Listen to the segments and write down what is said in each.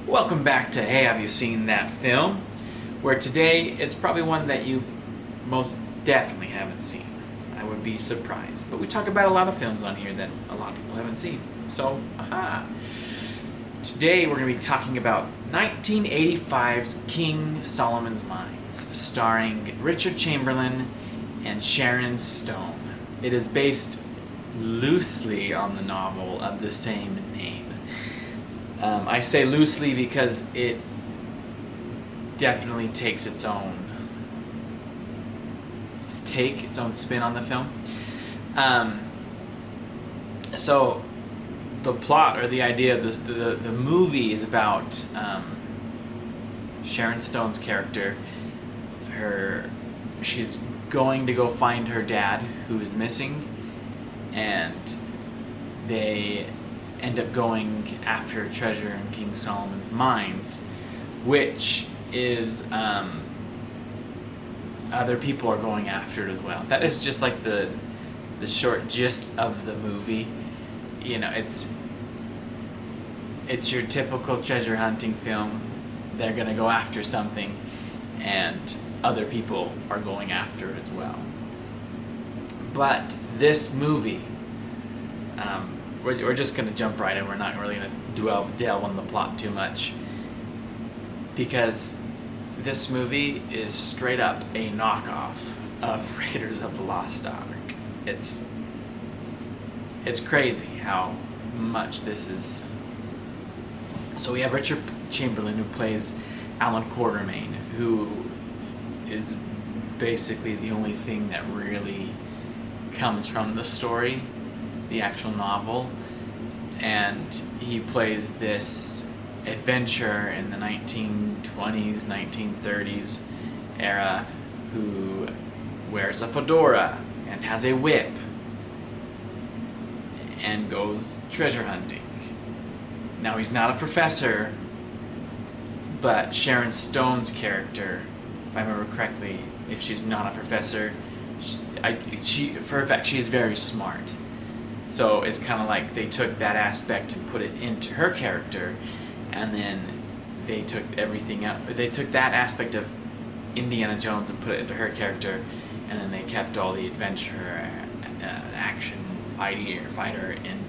Welcome back to Hey, Have You Seen That Film? Where today it's probably one that you most definitely haven't seen. I would be surprised. But we talk about a lot of films on here that a lot of people haven't seen. So, aha! Today we're going to be talking about 1985's King Solomon's Mines, starring Richard Chamberlain and Sharon Stone. It is based loosely on the novel of the same name. I say loosely because it definitely takes its own spin on the film. So the plot or the idea of the movie is about Sharon Stone's character. She's going to go find her dad who is missing, and they end up going after treasure in King Solomon's mines, which is other people are going after it as well. That is just like the short gist of the movie. You know, it's your typical treasure hunting film. They're gonna go after something, and other people are going after it as well. But this movie, we're just going to jump right in. We're not really going to delve on the plot too much, because this movie is straight up a knockoff of Raiders of the Lost Ark. It's crazy how much this is. So we have Richard Chamberlain, who plays Alan Quartermain, who is basically the only thing that really comes from the story, the actual novel, and he plays this adventurer in the 1920s, 1930s era who wears a fedora and has a whip and goes treasure hunting. Now, he's not a professor, but Sharon Stone's character, if I remember correctly, if she's not a professor, she for a fact, she is very smart. So it's kind of like they took that aspect and put it into her character, and then they took everything out. They took that aspect of Indiana Jones and put it into her character, and then they kept all the adventure, action, fighter in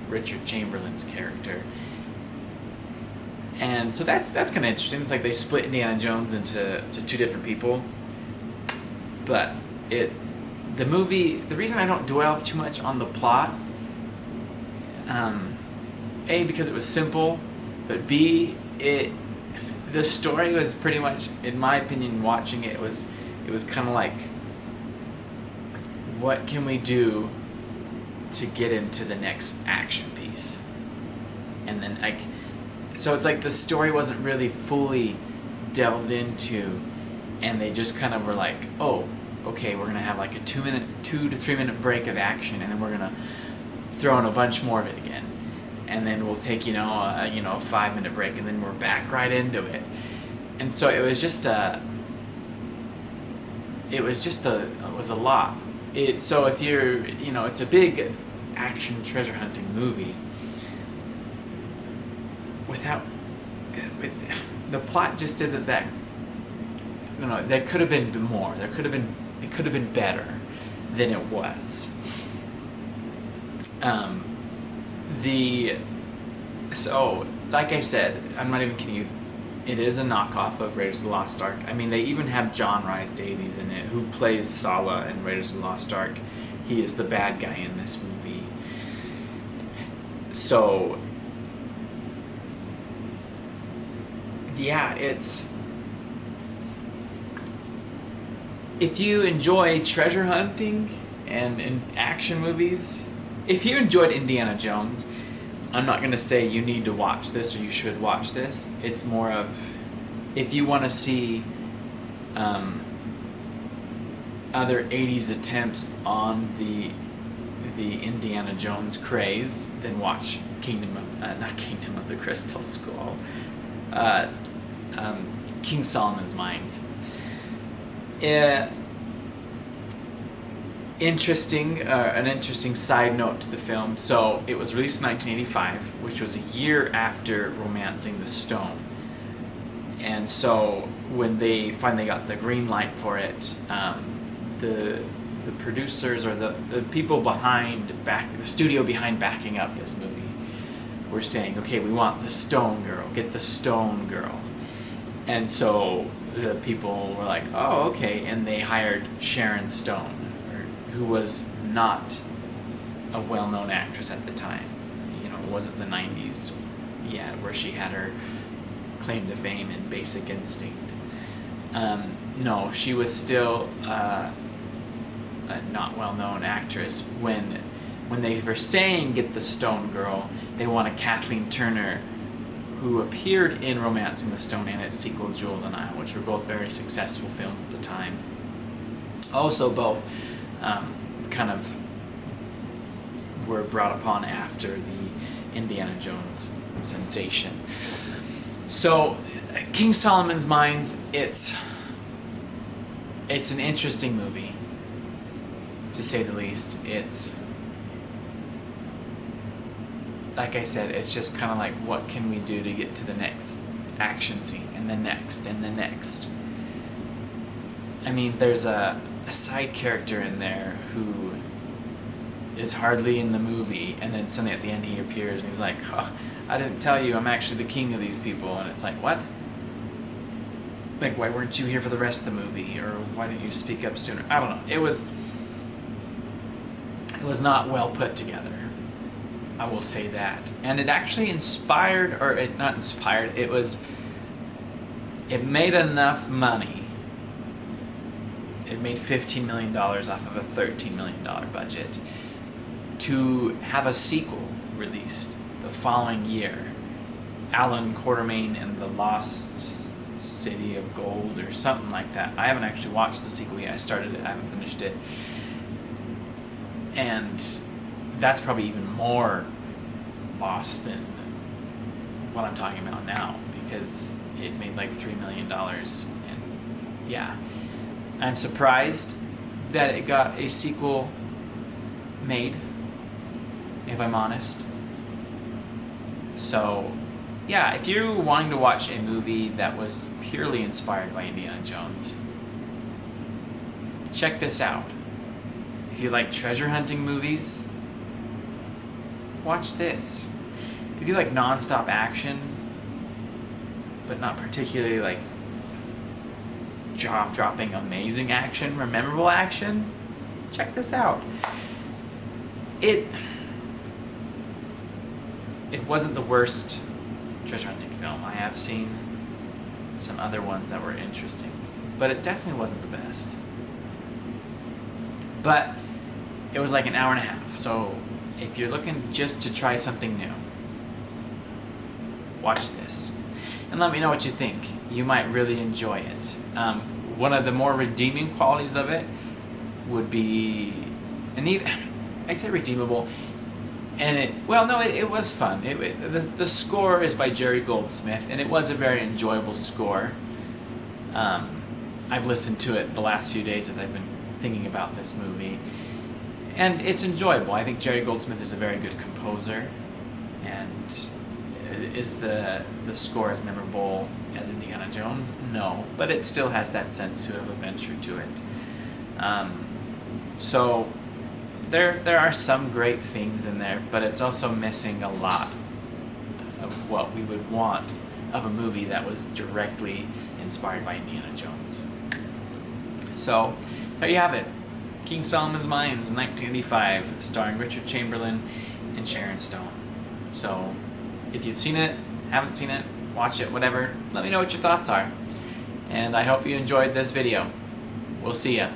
Richard Chamberlain's character. And so that's kind of interesting. It's like they split Indiana Jones into two different people. But the movie, the reason I don't dwell too much on the plot, A, because it was simple, but B, the story was pretty much, in my opinion, watching it was kind of like, what can we do to get into the next action piece? And then so it's like the story wasn't really fully delved into, and they just kind of were like, oh, okay, we're gonna have like a 2 to 3 minute break of action, and then we're gonna throw in a bunch more of it again, and then we'll take a 5 minute break, and then we're back right into it. And so it was a lot. So if you're, it's a big action treasure hunting movie. The plot just isn't that. There could have been more. It could have been better than it was. So like I said, I'm not even kidding you. It is a knockoff of Raiders of the Lost Ark. I mean, they even have John Rhys Davies in it, who plays Sala in Raiders of the Lost Ark. He is the bad guy in this movie. So yeah, if you enjoy treasure hunting and action movies, if you enjoyed Indiana Jones, I'm not going to say you need to watch this or you should watch this. It's more of, if you want to see other 80s attempts on the Indiana Jones craze, then watch not Kingdom of the Crystal Skull, King Solomon's Mines. an interesting side note to the film. So it was released in 1985, which was a year after Romancing the Stone. And so when they finally got the green light for it, the producers, or the people the studio behind backing up this movie, were saying, okay, we want the Stone Girl, get the Stone Girl. And so the people were like, oh, okay, and they hired Sharon Stone, who was not a well-known actress at the time. You know, it wasn't the 90s yet, where she had her claim to fame in Basic Instinct. No, she was still a not well-known actress. When they were saying get the Stone Girl, they wanted Kathleen Turner, who appeared in Romancing the Stone and its sequel Jewel of the Nile, which were both very successful films at the time. Also both kind of were brought upon after the Indiana Jones sensation. So, King Solomon's Mines, it's an interesting movie, to say the least. It's, like I said, it's just kind of like, what can we do to get to the next action scene, and the next, and the next. I mean, there's a side character in there who is hardly in the movie, and then suddenly at the end he appears and he's like, oh, I didn't tell you I'm actually the king of these people. And it's like, what? Like, why weren't you here for the rest of the movie? Or why didn't you speak up sooner? I don't know. It was not well put together, I will say that. And it actually it made enough money. It made $15 million off of a $13 million budget to have a sequel released the following year. Alan Quatermain and the Lost City of Gold, or something like that. I haven't actually watched the sequel yet. I started it, I haven't finished it. And that's probably even more lost than what I'm talking about now, because it made like $3 million. And yeah, I'm surprised that it got a sequel made, if I'm honest. So, yeah, if you're wanting to watch a movie that was purely inspired by Indiana Jones, check this out. If you like treasure hunting movies, watch this. If you like non-stop action, but not particularly like jaw-dropping amazing action, memorable action, check this out. It wasn't the worst treasure hunting film. I have seen some other ones that were interesting, but it definitely wasn't the best. But it was like an hour and a half, so if you're looking just to try something new, watch this. And let me know what you think. You might really enjoy it. One of the more redeeming qualities of it would be, I'd say redeemable, and it was fun. The score is by Jerry Goldsmith, and it was a very enjoyable score. I've listened to it the last few days as I've been thinking about this movie, and it's enjoyable. I think Jerry Goldsmith is a very good composer, and is the score as memorable as Indiana Jones? No, but it still has that sense of adventure to it. So there are some great things in there, but it's also missing a lot of what we would want of a movie that was directly inspired by Indiana Jones. So there you have it. King Solomon's Mines, 1985, starring Richard Chamberlain and Sharon Stone. So if you've seen it, haven't seen it, watch it, whatever, let me know what your thoughts are. And I hope you enjoyed this video. We'll see ya.